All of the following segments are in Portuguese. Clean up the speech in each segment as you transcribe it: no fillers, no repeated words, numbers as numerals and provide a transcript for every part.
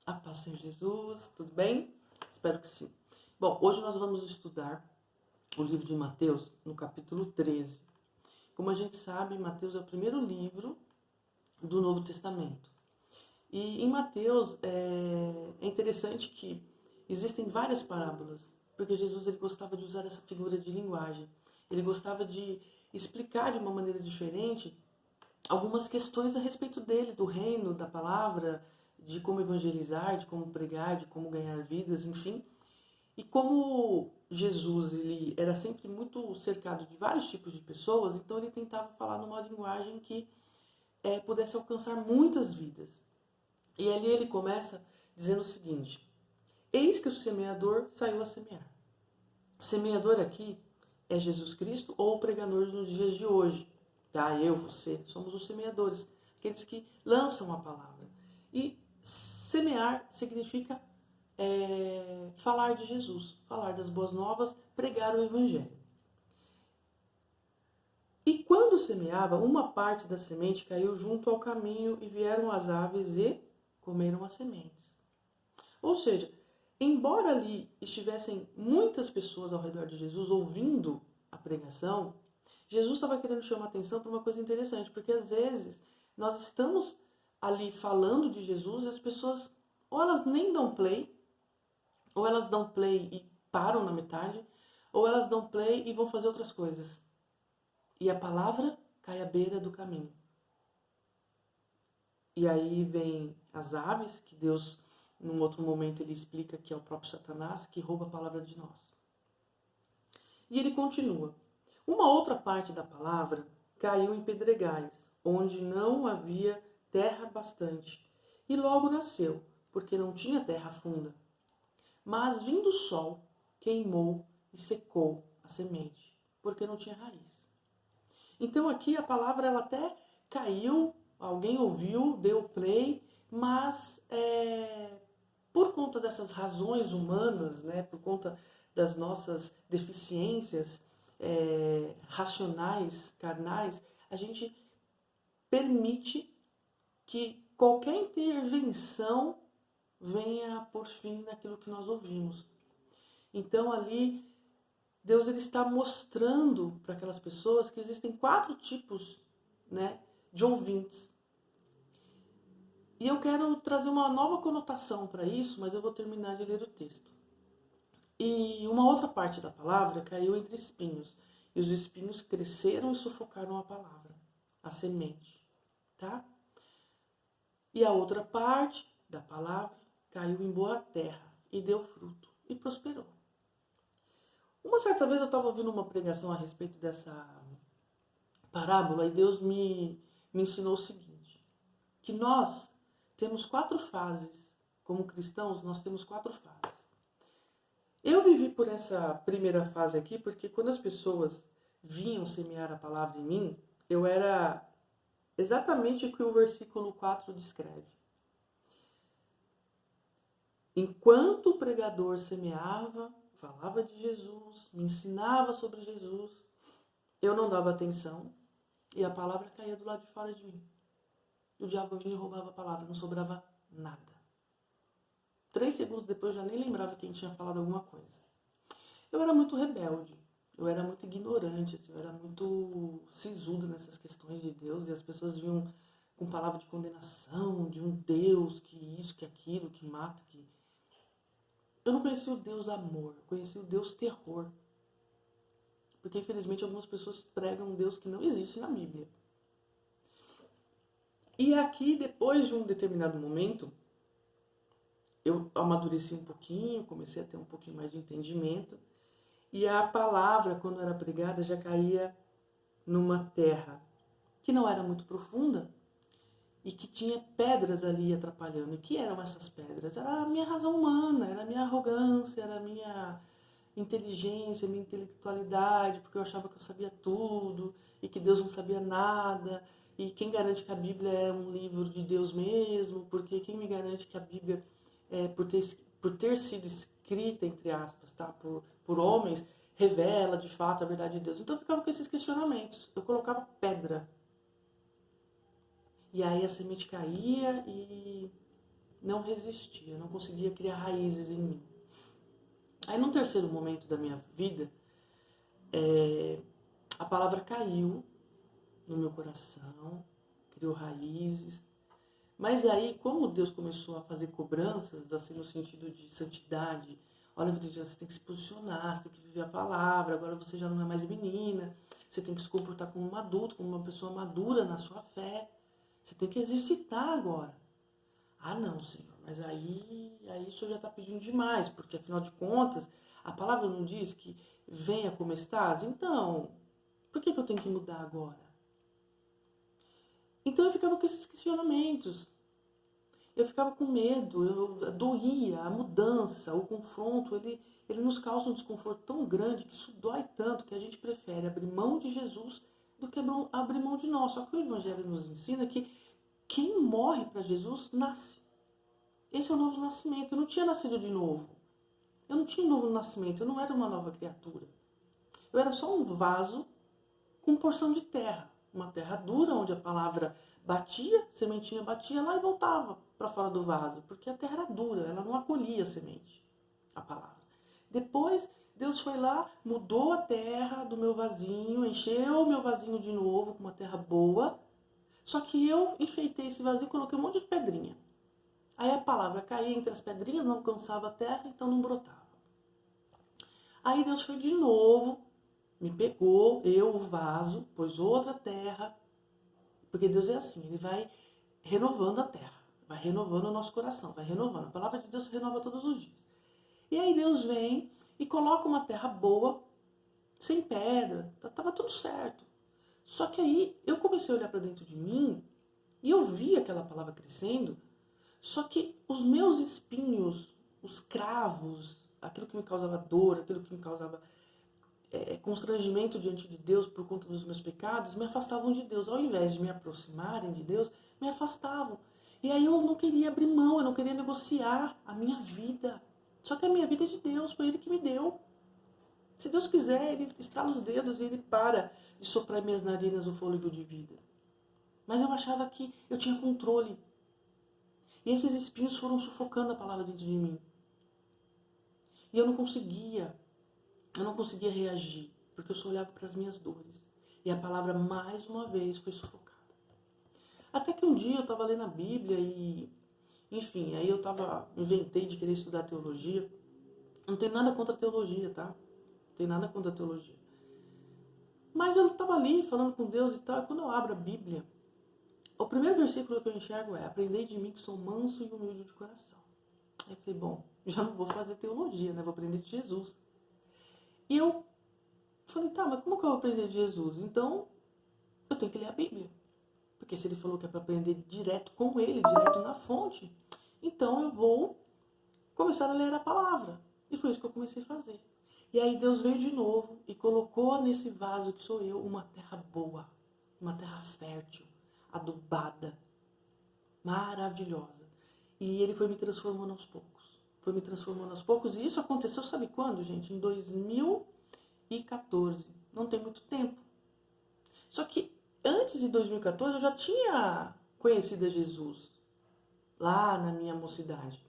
A paz, Senhor Jesus, tudo bem? Espero que sim. Bom, hoje nós vamos estudar o livro de Mateus, no capítulo 13. Como a gente sabe, Mateus é o primeiro livro do Novo Testamento. E em Mateus é interessante que existem várias parábolas, porque Jesus ele gostava de usar essa figura de linguagem. Ele gostava de explicar de uma maneira diferente algumas questões a respeito dele, do reino, da palavra, de como evangelizar, de como pregar, de como ganhar vidas, enfim. E como Jesus ele era sempre muito cercado de vários tipos de pessoas, então ele tentava falar numa linguagem que pudesse alcançar muitas vidas. E ali ele começa dizendo o seguinte: eis que o semeador saiu a semear. O semeador aqui é Jesus Cristo ou o pregador nos dias de hoje. Tá? Eu, você, somos os semeadores, aqueles que lançam a palavra. E semear significa falar de Jesus, falar das boas novas, pregar o evangelho. E quando semeava, uma parte da semente caiu junto ao caminho e vieram as aves e comeram as sementes. Ou seja, embora ali estivessem muitas pessoas ao redor de Jesus ouvindo a pregação, Jesus estava querendo chamar a atenção para uma coisa interessante, porque às vezes nós estamos ali falando de Jesus e as pessoas, ou elas nem dão play, ou elas dão play e param na metade, ou elas dão play e vão fazer outras coisas. E a palavra cai à beira do caminho. E aí vem as aves, que Deus, num outro momento, ele explica que é o próprio Satanás que rouba a palavra de nós. E ele continua. Uma outra parte da palavra caiu em pedregais, onde não havia terra bastante, e logo nasceu, porque não tinha terra funda. Mas vindo o sol, queimou e secou a semente, porque não tinha raiz. Então aqui a palavra ela até caiu, alguém ouviu, deu play, mas por conta dessas razões humanas, né, por conta das nossas deficiências racionais, carnais, a gente permite que qualquer intervenção venha por fim naquilo que nós ouvimos. Então ali Deus ele está mostrando para aquelas pessoas que existem 4 tipos, né, de ouvintes. E eu quero trazer uma nova conotação para isso, mas eu vou terminar de ler o texto. E uma outra parte da palavra caiu entre espinhos, e os espinhos cresceram e sufocaram a palavra, a semente, tá? E a outra parte da palavra caiu em boa terra e deu fruto e prosperou. Uma certa vez eu estava ouvindo uma pregação a respeito dessa parábola e Deus me ensinou o seguinte, que nós temos 4 fases, como cristãos nós temos 4 fases. Eu vivi por essa primeira fase aqui porque quando as pessoas vinham semear a palavra em mim, eu era exatamente o que o versículo 4 descreve. Enquanto o pregador semeava, falava de Jesus, me ensinava sobre Jesus, eu não dava atenção e a palavra caía do lado de fora de mim. O diabo vinha e roubava a palavra, não sobrava nada. 3 segundos depois eu já nem lembrava quem tinha falado alguma coisa. Eu era muito rebelde, eu era muito ignorante, assim, eu era muito sisudo nessas questões de Deus e as pessoas vinham com palavra de condenação, de um Deus que isso, que aquilo, que mata, que... Eu não conhecia o Deus amor, eu conhecia o Deus terror. Porque infelizmente algumas pessoas pregam um Deus que não existe na Bíblia. E aqui, depois de um determinado momento, eu amadureci um pouquinho, comecei a ter um pouquinho mais de entendimento. E a palavra, quando era pregada, já caía numa terra que não era muito profunda e que tinha pedras ali atrapalhando. E que eram essas pedras? Era a minha razão humana, era a minha arrogância, era a minha inteligência, minha intelectualidade, porque eu achava que eu sabia tudo e que Deus não sabia nada. E quem garante que a Bíblia é um livro de Deus mesmo? Porque quem me garante que a Bíblia, por ter sido escrita, entre aspas, tá, por homens, revela de fato a verdade de Deus? Então eu ficava com esses questionamentos. Eu colocava pedra. E aí a semente caía e não resistia, não conseguia criar raízes em mim. Aí, num terceiro momento da minha vida, a palavra caiu no meu coração, criou raízes. Mas aí, como Deus começou a fazer cobranças, assim, no sentido de santidade, olha, você tem que se posicionar, você tem que viver a palavra, agora você já não é mais menina, você tem que se comportar como um adulto, como uma pessoa madura na sua fé, você tem que exercitar agora. Ah, não, Senhor, mas aí o Senhor já está pedindo demais, porque afinal de contas, a palavra não diz que venha como estás? Então, por que eu tenho que mudar agora? Então eu ficava com esses questionamentos. Eu ficava com medo, doía, a mudança, o confronto, ele nos causa um desconforto tão grande, que isso dói tanto, que a gente prefere abrir mão de Jesus do que abrir mão de nós. Só que o Evangelho nos ensina que quem morre para Jesus, nasce. Esse é o novo nascimento. Eu não tinha nascido de novo. Eu não tinha um novo nascimento, eu não era uma nova criatura. Eu era só um vaso com porção de terra. Uma terra dura, onde a palavra batia, sementinha batia lá e voltava para fora do vaso, porque a terra era dura, ela não acolhia a semente, a palavra. Depois, Deus foi lá, mudou a terra do meu vasinho, encheu o meu vasinho de novo com uma terra boa, só que eu enfeitei esse vazio e coloquei um monte de pedrinha. Aí a palavra caía entre as pedrinhas, não alcançava a terra, então não brotava. Aí Deus foi de novo, me pegou, eu, o vaso, pôs outra terra, porque Deus é assim, Ele vai renovando a terra, vai renovando o nosso coração, vai renovando. A palavra de Deus se renova todos os dias. E aí Deus vem e coloca uma terra boa, sem pedra, estava tudo certo. Só que aí eu comecei a olhar para dentro de mim e eu vi aquela palavra crescendo, só que os meus espinhos, os cravos, aquilo que me causava dor, aquilo que me causava constrangimento diante de Deus por conta dos meus pecados, me afastavam de Deus. Ao invés de me aproximarem de Deus, me afastavam. E aí eu não queria abrir mão, eu não queria negociar a minha vida. Só que a minha vida é de Deus, foi Ele que me deu. Se Deus quiser, Ele estrala os dedos e Ele para de soprar em minhas narinas o fôlego de vida. Mas eu achava que eu tinha controle. E esses espinhos foram sufocando a palavra dentro de mim. E eu não conseguia reagir, porque eu só olhava para as minhas dores. E a palavra, mais uma vez, foi sufocada. Até que um dia eu estava lendo a Bíblia e, enfim, aí eu inventei de querer estudar teologia. Não tem nada contra a teologia, tá? Não tem nada contra a teologia. Mas eu estava ali falando com Deus e tal, e quando eu abro a Bíblia, o primeiro versículo que eu enxergo é: aprendei de mim que sou manso e humilde de coração. Aí eu falei, bom, já não vou fazer teologia, né? Vou aprender de Jesus. E eu falei, tá, mas como que eu vou aprender de Jesus? Então, eu tenho que ler a Bíblia. Porque se ele falou que é para aprender direto com ele, direto na fonte, então eu vou começar a ler a palavra. E foi isso que eu comecei a fazer. E aí Deus veio de novo e colocou nesse vaso que sou eu uma terra boa, uma terra fértil, adubada, maravilhosa. E ele foi me transformando aos poucos. Foi me transformando aos poucos. E isso aconteceu, sabe quando, gente? Em 2014. Não tem muito tempo. Só que antes de 2014 eu já tinha conhecido Jesus. Lá na minha mocidade.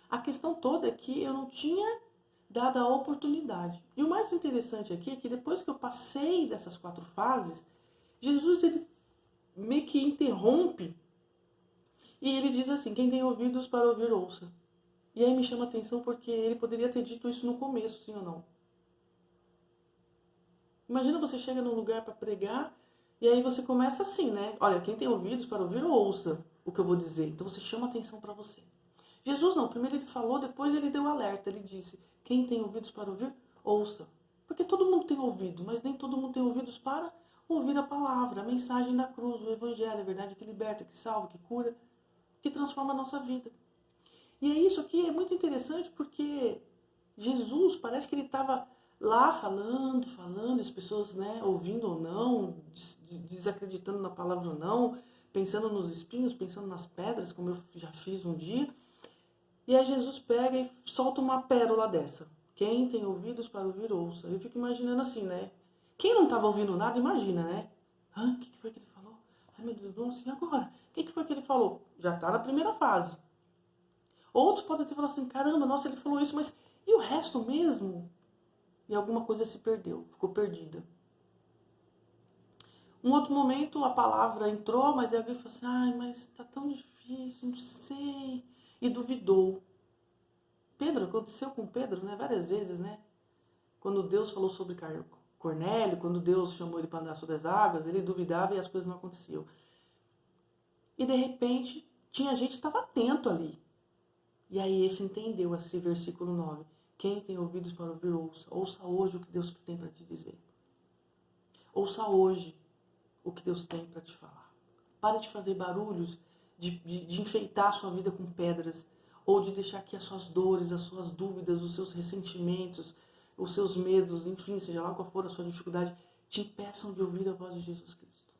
A questão toda é que eu não tinha dado a oportunidade. E o mais interessante aqui é que depois que eu passei dessas 4 fases, Jesus ele meio que interrompe e ele diz assim: quem tem ouvidos para ouvir, ouça. E aí me chama a atenção porque ele poderia ter dito isso no começo, sim ou não? Imagina você chega num lugar para pregar e aí você começa assim, né? Olha, quem tem ouvidos para ouvir, ouça o que eu vou dizer. Então você chama a atenção para você. Jesus não, primeiro ele falou, depois ele deu alerta. Ele disse: quem tem ouvidos para ouvir, ouça. Porque todo mundo tem ouvido, mas nem todo mundo tem ouvidos para ouvir a palavra, a mensagem da cruz, o evangelho, a verdade que liberta, que salva, que cura, que transforma a nossa vida. E é isso aqui, é muito interessante porque Jesus, parece que ele estava lá falando, as pessoas, né, ouvindo ou não, desacreditando na palavra ou não, pensando nos espinhos, pensando nas pedras, como eu já fiz um dia. E aí Jesus pega e solta uma pérola dessa. Quem tem ouvidos para ouvir, ouça. Eu fico imaginando assim, né? Quem não estava ouvindo nada, imagina, né? O que foi que ele falou? Ai, meu Deus, nossa, e agora? O que foi que ele falou? Já está na primeira fase. Outros podem ter falado assim, caramba, nossa, ele falou isso, mas e o resto mesmo? E alguma coisa se perdeu, ficou perdida. Um outro momento a palavra entrou, mas alguém falou assim, ai, mas tá tão difícil, não sei. E duvidou. Pedro, aconteceu com Pedro, né? Várias vezes, né? Quando Deus falou sobre Cornélio, quando Deus chamou ele para andar sobre as águas, ele duvidava e as coisas não aconteciam. E de repente, tinha gente que estava atento ali. E aí esse entendeu esse versículo 9. Quem tem ouvidos para ouvir, ouça. Ouça hoje o que Deus tem para te dizer. Ouça hoje o que Deus tem para te falar. Pare de fazer barulhos, de enfeitar a sua vida com pedras, ou de deixar que as suas dores, as suas dúvidas, os seus ressentimentos, os seus medos, enfim, seja lá qual for a sua dificuldade, te impeçam de ouvir a voz de Jesus Cristo,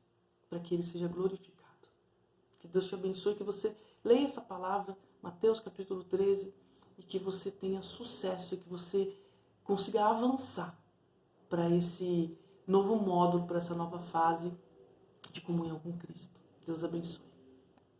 para que Ele seja glorificado. Que Deus te abençoe, que você leia essa palavra, Mateus capítulo 13, e que você tenha sucesso, e que você consiga avançar para esse novo módulo, para essa nova fase de comunhão com Cristo. Deus abençoe.